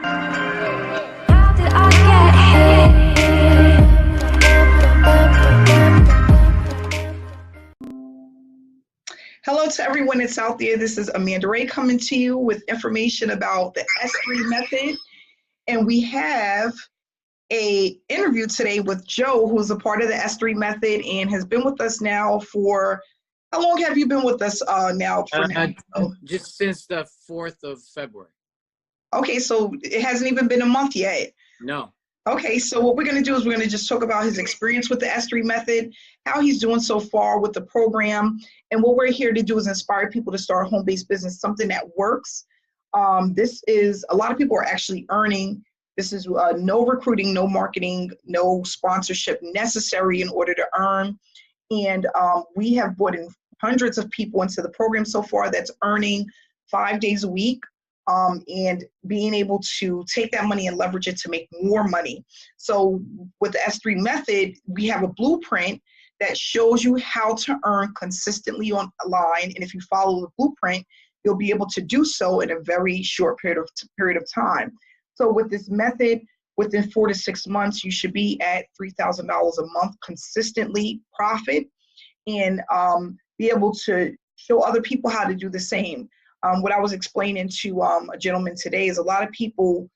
How did I get here? Hello to everyone that's out there. This is Amanda Ray coming to you with information about the S3 method. And we have a interview today with Joe, who's a part of the S3 method and has been with us now for, how long have you been with us now? Just since the 4th of February. Okay, so it hasn't even been a month yet. No. Okay, so what we're going to do is we're going to just talk about his experience with the S3 method, how he's doing so far with the program, and what we're here to do is inspire people to start a home-based business, something that works. This is, a lot of people are actually earning. This is no recruiting, no marketing, no sponsorship necessary in order to earn. And we have brought in hundreds of people into the program so far that's earning 5 days a week. And being able to take that money and leverage it to make more money. So with the S3 method, we have a blueprint that shows you how to earn consistently online. And if you follow the blueprint, you'll be able to do so in a very short period of time. So with this method, within 4 to 6 months, you should be at $3,000 a month consistently profit, and be able to show other people how to do the same. What I was explaining to a gentleman today is a lot of people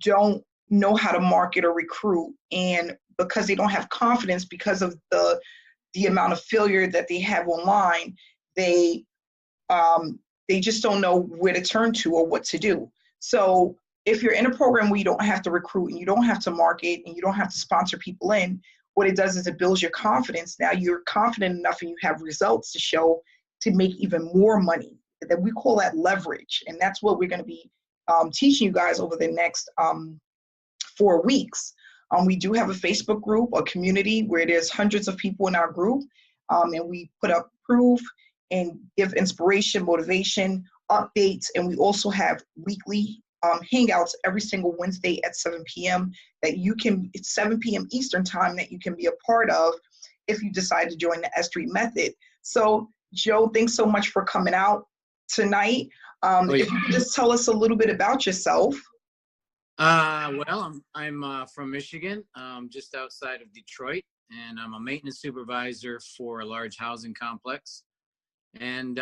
don't know how to market or recruit, and because they don't have confidence because of the amount of failure that they have online, they just don't know where to turn to or what to do. So if you're in a program where you don't have to recruit and you don't have to market and you don't have to sponsor people in, what it does is it builds your confidence. Now you're confident enough and you have results to show to make even more money. That we call that leverage, and that's what we're going to be teaching you guys over the next 4 weeks. We do have a Facebook group, a community where there's hundreds of people in our group, and we put up proof and give inspiration, motivation, updates, and we also have weekly hangouts every single Wednesday at 7 p.m. that you can, it's 7 p.m. Eastern time, that you can be a part of if you decide to join the S3 method. So Joe, thanks so much for coming out tonight. If you could just tell us a little bit about yourself. Well, I'm from Michigan, just outside of Detroit, and I'm a maintenance supervisor for a large housing complex. And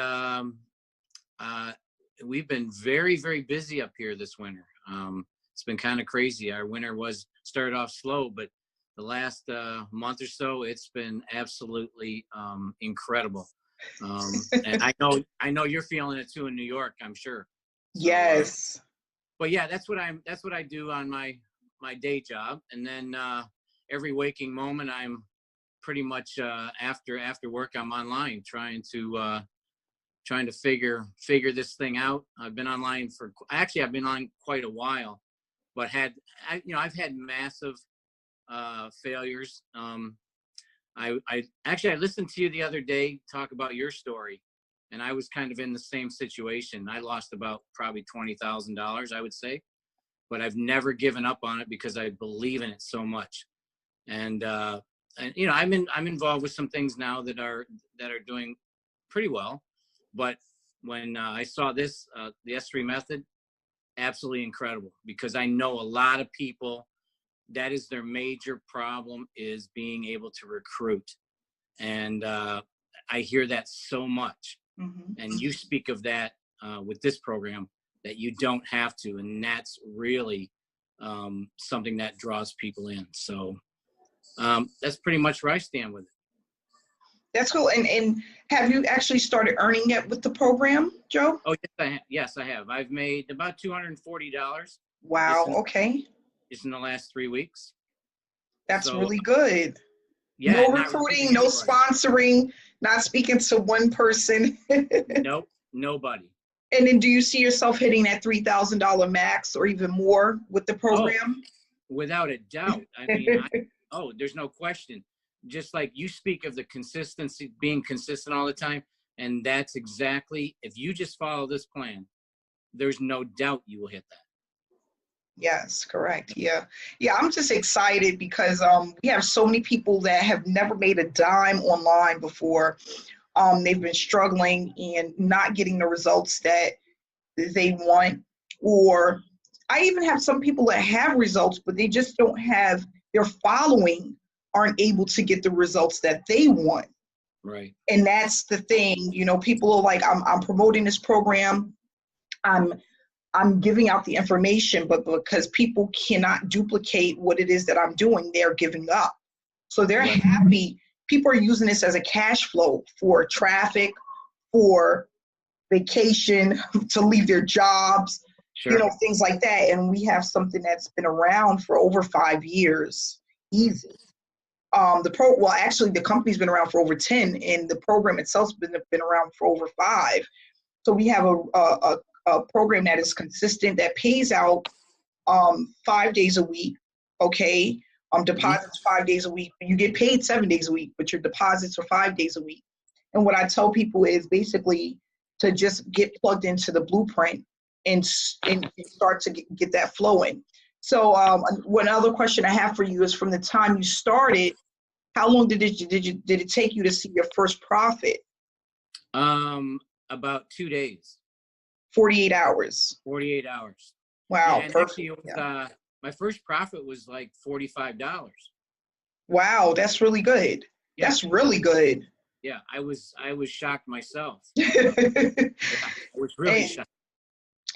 we've been very, very busy up here this winter. It's been kind of crazy. Our winter started off slow, but the last month or so, it's been absolutely incredible. And I know you're feeling it too in New York, I'm sure. So, yes. But yeah, that's what I do on my day job. And then every waking moment, I'm pretty much after work, I'm online trying to figure this thing out. I've been online I've been on quite a while, but I've had massive failures. I listened to you the other day talk about your story, and I was kind of in the same situation. I lost about probably $20,000, I would say, but I've never given up on it because I believe in it so much. And I'm involved with some things now that are doing pretty well. But when I saw this, the S3 method, absolutely incredible, because I know a lot of people, that is their major problem, is being able to recruit. And I hear that so much. Mm-hmm. And you speak of that with this program, that you don't have to. And that's really something that draws people in. So that's pretty much where I stand with it. That's cool. And have you actually started earning yet with the program, Joe? Oh, yes, I have. I've made about $240. Wow. Okay. Just in the last 3 weeks. That's really good. Yeah. No recruiting, no sponsoring, not speaking to one person. Nope, nobody. And then do you see yourself hitting that $3,000 max or even more with the program? Oh, without a doubt. I mean, there's no question. Just like you speak of the consistency, being consistent all the time. And that's exactly, if you just follow this plan, there's no doubt you will hit that. Yes, correct. Yeah. I'm just excited because we have so many people that have never made a dime online before. They've been struggling and not getting the results that they want, or I even have some people that have results, but they just don't have, their following aren't able to get the results that they want. Right. And that's the thing, you know, people are like, I'm promoting this program. I'm giving out the information, but because people cannot duplicate what it is that I'm doing, they're giving up. So they're Right. happy. People are using this as a cash flow for traffic, for vacation, to leave their jobs, Sure. you know, things like that. And we have something that's been around for over 5 years, easy. Actually, the company's been around for over 10, and the program itself's been around for over 5. So we have a program that is consistent, that pays out 5 days a week, okay? Deposits 5 days a week. You get paid 7 days a week, but your deposits are 5 days a week. And what I tell people is basically to just get plugged into the blueprint and start to get that flowing. So one other question I have for you is, from the time you started, how long did it take you to see your first profit? About 2 days. 48 hours. 48 hours. Wow, Yeah, and perfect. actually, it was, Yeah. my first profit was like $45. Wow, that's really good. Yeah. That's really good. Yeah, I was shocked myself. Yeah, I was really shocked.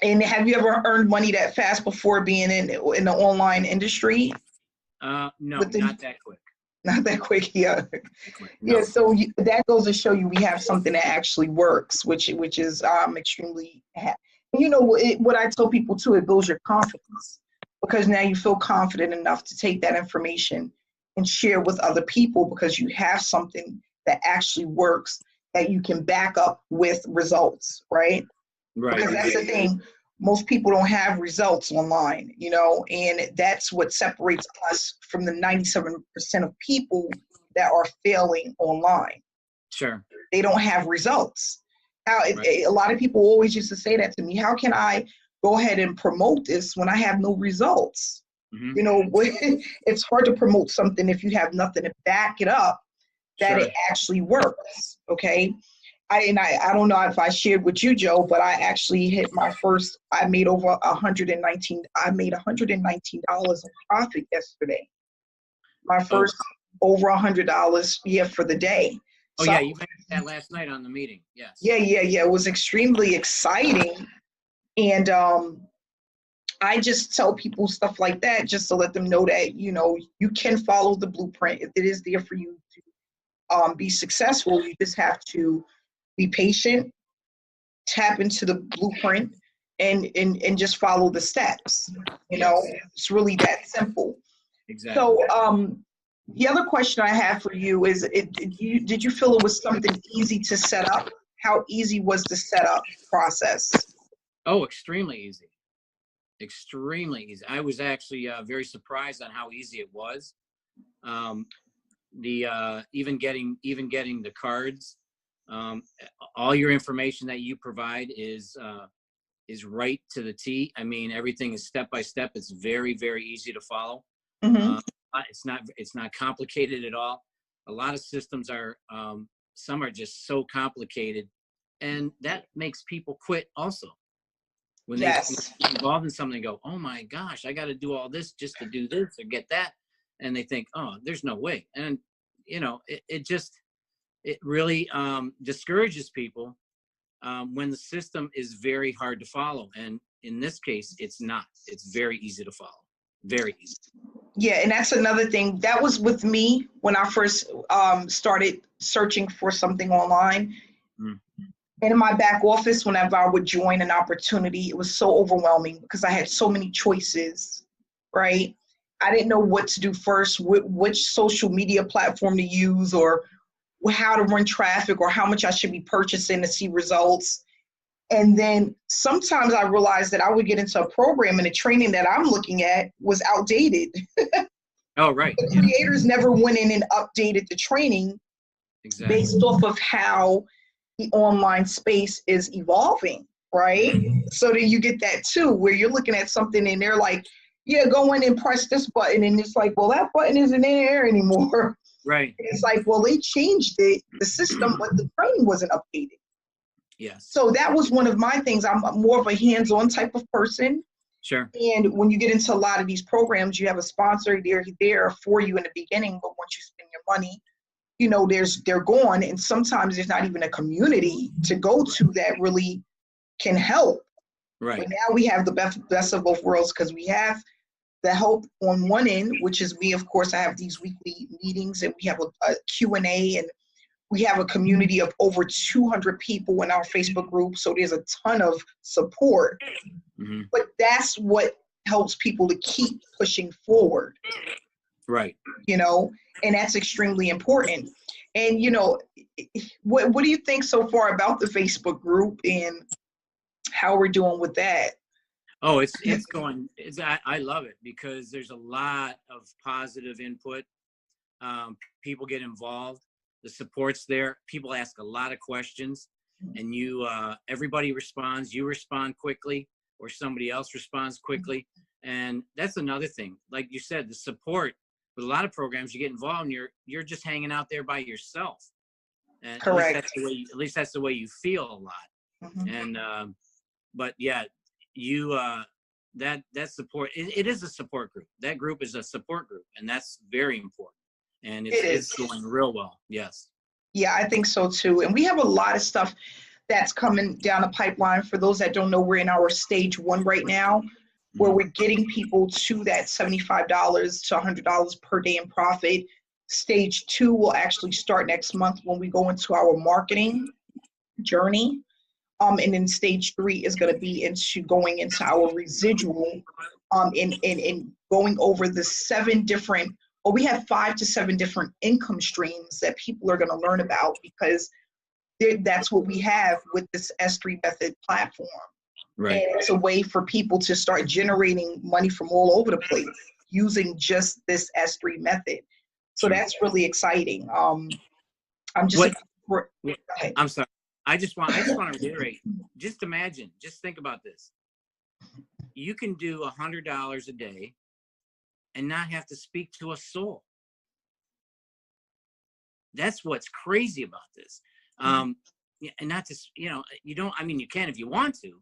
And have you ever earned money that fast before being in the online industry? No, not that quick. Not that quick, yeah. No. Yeah, so that goes to show you we have something that actually works, which is extremely happy. You know, what I tell people too, it builds your confidence, because now you feel confident enough to take that information and share with other people, because you have something that actually works, that you can back up with results, right? Right. Because that's the thing. Most people don't have results online, you know, and that's what separates us from the 97% of people that are failing online. Sure. They don't have results. A lot of people always used to say that to me. How can I go ahead and promote this when I have no results? Mm-hmm. You know, it's hard to promote something if you have nothing to back it up that Sure. it actually works, okay? I don't know if I shared with you, Joe, but I actually hit my first, I made $119 in profit yesterday. My first over $100, for the day. Oh, so, yeah, you mentioned that last night on the meeting. Yes. Yeah. It was extremely exciting. And I just tell people stuff like that just to let them know that, you know, you can follow the blueprint. If it is there for you to be successful, you just have to be patient, tap into the blueprint, and just follow the steps. You know, it's really that simple. Exactly. So the other question I have for you is, did you feel it was something easy to set up? How easy was the setup process? Oh, extremely easy. Extremely easy. I was actually very surprised on how easy it was. Even getting the cards, all your information that you provide is right to the T. I mean, everything is step by step. It's very, very easy to follow. Mm-hmm. It's not complicated at all. A lot of systems are, some are just so complicated, and that makes people quit also. When they get involved in something, go, oh my gosh, I got to do all this just to do this or get that, and they think, oh, there's no way. And you know, it really discourages people when the system is very hard to follow. And in this case, it's not. It's very easy to follow. Very easy. Yeah, and that's another thing. That was with me when I first started searching for something online. And in my back office, whenever I would join an opportunity, it was so overwhelming because I had so many choices, right? I didn't know what to do first, which social media platform to use, or how to run traffic, or how much I should be purchasing to see results. And then sometimes I realized that I would get into a program and the training that I'm looking at was outdated. Oh, right. The creators never went in and updated the training based off of how the online space is evolving, right? So then you get that too, where you're looking at something and they're like, yeah, go in and press this button. And it's like, well, that button isn't there anymore. Right. It's like, well, they changed it, the system, but the training wasn't updated. Yes. So that was one of my things. I'm more of a hands-on type of person. Sure. And when you get into a lot of these programs, you have a sponsor, they're there for you in the beginning, but once you spend your money, they're gone. And sometimes there's not even a community to go to that really can help. Right. But now we have the best of both worlds, because we have the help on one end, which is me. Of course, I have these weekly meetings, and we have a Q&A, and we have a community of over 200 people in our Facebook group. So there's a ton of support. Mm-hmm. But that's what helps people to keep pushing forward. Right. And that's extremely important. And, what do you think so far about the Facebook group and how we're doing with that? Oh, it's going, I love it, because there's a lot of positive input. People get involved, the support's there. People ask a lot of questions, and everybody responds. You respond quickly, or somebody else responds quickly. And that's another thing. Like you said, the support with a lot of programs, you get involved and you're just hanging out there by yourself. And Correct. at least that's the way you feel a lot. Mm-hmm. And, but yeah, that support, it is a support group. That group is a support group, and that's very important. And it's going real well. Yes. Yeah, I think so too. And we have a lot of stuff that's coming down the pipeline. For those that don't know, we're in our stage 1 right now, where we're getting people to that $75 to $100 per day in profit. Stage 2 will actually start next month when we go into our marketing journey. And then stage 3 is going to be going into our residual, and going over the 7 different, or we have 5 to 7 different income streams that people are going to learn about, because that's what we have with this S3 method platform. Right. And it's a way for people to start generating money from all over the place using just this S3 method. So that's really exciting. I'm just. I'm sorry. I just want to reiterate. Just imagine. Just think about this. You can do $100 a day and not have to speak to a soul. That's what's crazy about this. And not to, you don't. I mean, you can if you want to,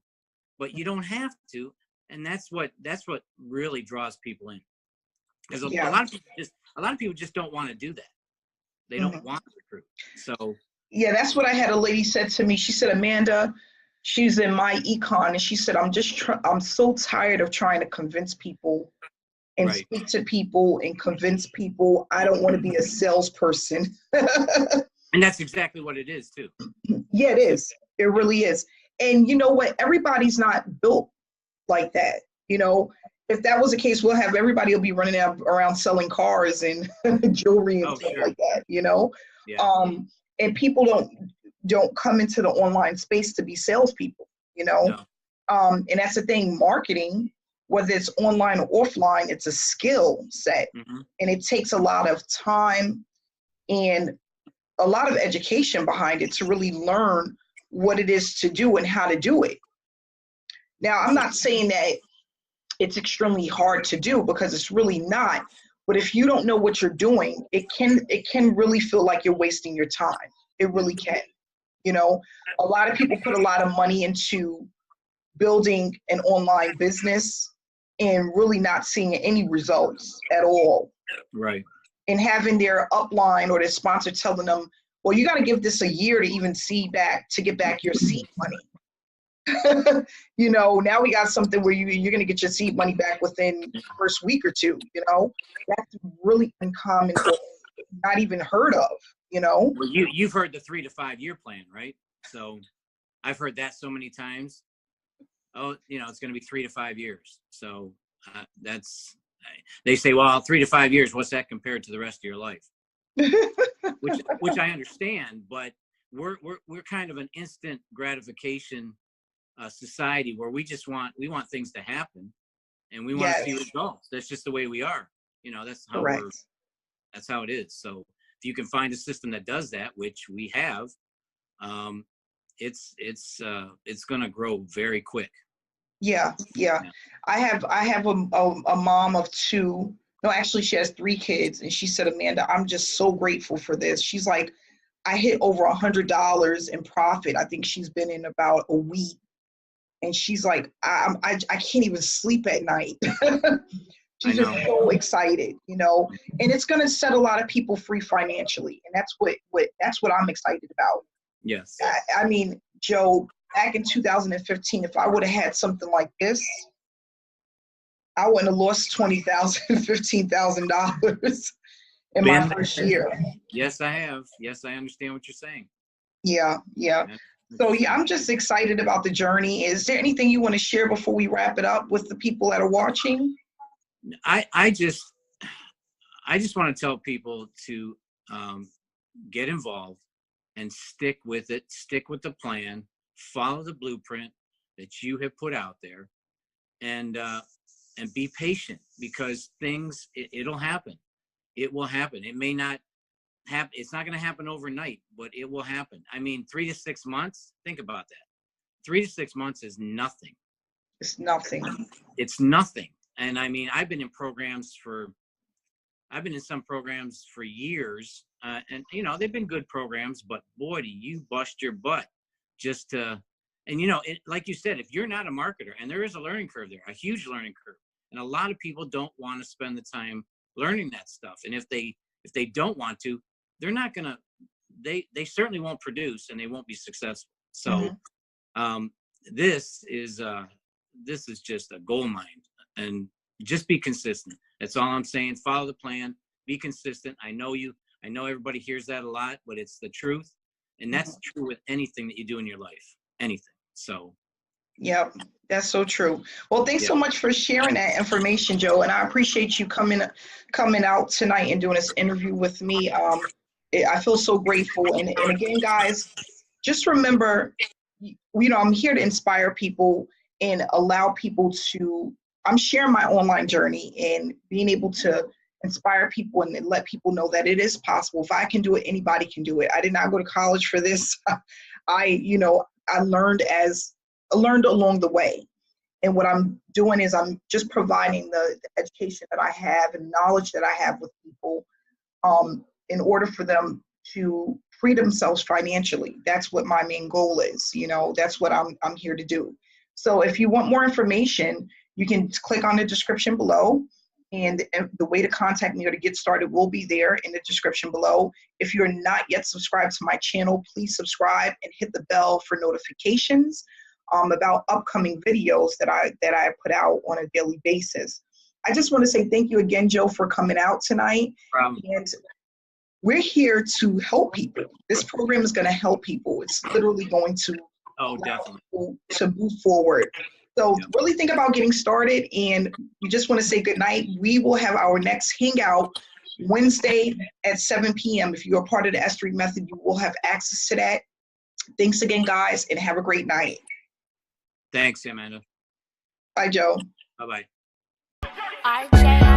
but you don't have to. And that's what really draws people in. Because a lot of people just don't want to do that. They don't want to recruit. So. Yeah, that's what I had a lady said to me. She said, Amanda, she's in my econ, and she said, I'm so tired of trying to convince people and speak to people and convince people. I don't want to be a salesperson. And that's exactly what it is too. Yeah, it is. It really is. And you know what? Everybody's not built like that. If that was the case, everybody will be running around selling cars and jewelry and stuff like that, Yeah. And people don't come into the online space to be salespeople, No. And that's the thing. Marketing, whether it's online or offline, it's a skill set, and it takes a lot of time and a lot of education behind it to really learn what it is to do and how to do it. Now, I'm not saying that it's extremely hard to do, because it's really not. But if you don't know what you're doing, it can really feel like you're wasting your time. It really can. A lot of people put a lot of money into building an online business and really not seeing any results at all. Right. And having their upline or their sponsor telling them, well, you got to give this a year to even get back your seed money. Now we got something where you're going to get your seed money back within the first week or two. That's really uncommon, not even heard of. Well, you've heard the 3 to 5 year plan, right? So I've heard that so many times. Oh, it's going to be 3 to 5 years. So they say, well, 3 to 5 years, what's that compared to the rest of your life? which I understand, but we're kind of an instant gratification society, where we want things to happen, and we want to see results. That's just the way we are. That's how that's how it is. So if you can find a system that does that, which we have, it's going to grow very quick. Yeah. I have a mom of 2. No, actually, she has 3 kids, and she said, Amanda, I'm just so grateful for this. She's like, I hit over $100 in profit. I think she's been in about a week. and she's like, I can't even sleep at night. She's I just know. so excited, you know, and it's going to set a lot of people free financially. And that's what I'm excited about. Yes. I mean, Joe, back in 2015, if I would have had something like this, I wouldn't have lost $20,000, $15,000 in my Been first there. year. Yes, I have. Yes, I understand what you're saying. Yeah. So yeah, I'm just excited about the journey. Is there anything you want to share before we wrap it up with the people that are watching? I just want to tell people to get involved and stick with it, stick with the plan, follow the blueprint that you have put out there, and be patient, because things, it'll happen. It will happen. It may not happen. It's not going to happen overnight, but it will happen. I mean, 3 to 6 months, think about that. 3 to 6 months is nothing. It's nothing. It's nothing. And I mean, I've been in some programs for years, and you know, they've been good programs, but boy, do you bust your butt just to, and you know, like you said, if you're not a marketer, and there is a learning curve there, a huge learning curve, and a lot of people don't want to spend the time learning that stuff. And if they don't want to, they're not gonna, they certainly won't produce, and they won't be successful. So this is just a gold mine, and just be consistent. That's all I'm saying. Follow the plan, be consistent. I know everybody hears that a lot, but it's the truth. And that's true with anything that you do in your life, anything. So. Yep, that's so true. Well, thanks so much for sharing that information, Joe. And I appreciate you coming out tonight and doing this interview with me. I feel so grateful. And again, guys, just remember, you know, I'm here to inspire people and allow people to, I'm sharing my online journey and being able to inspire people and let people know that it is possible. If I can do it, anybody can do it. I did not go to college for this. I learned along the way. And what I'm doing is I'm just providing the education that I have and knowledge that I have with people in order for them to free themselves financially. That's what my main goal is. You know, that's what I'm here to do. So if you want more information, you can click on the description below, and the way to contact me or to get started will be there in the description below. If you're not yet subscribed to my channel, please subscribe and hit the bell for notifications about upcoming videos that I put out on a daily basis. I just want to say thank you again, Joe, for coming out tonight. And we're here to help people. This program is going to help people. It's literally going to Definitely. people to move forward. So really think about getting started, and we just want to say good night. We will have our next hangout Wednesday at 7 p.m. If you're a part of the S3 method, you will have access to that. Thanks again, guys, and have a great night. Thanks, Amanda. Bye, Joe. Bye-bye. RJ.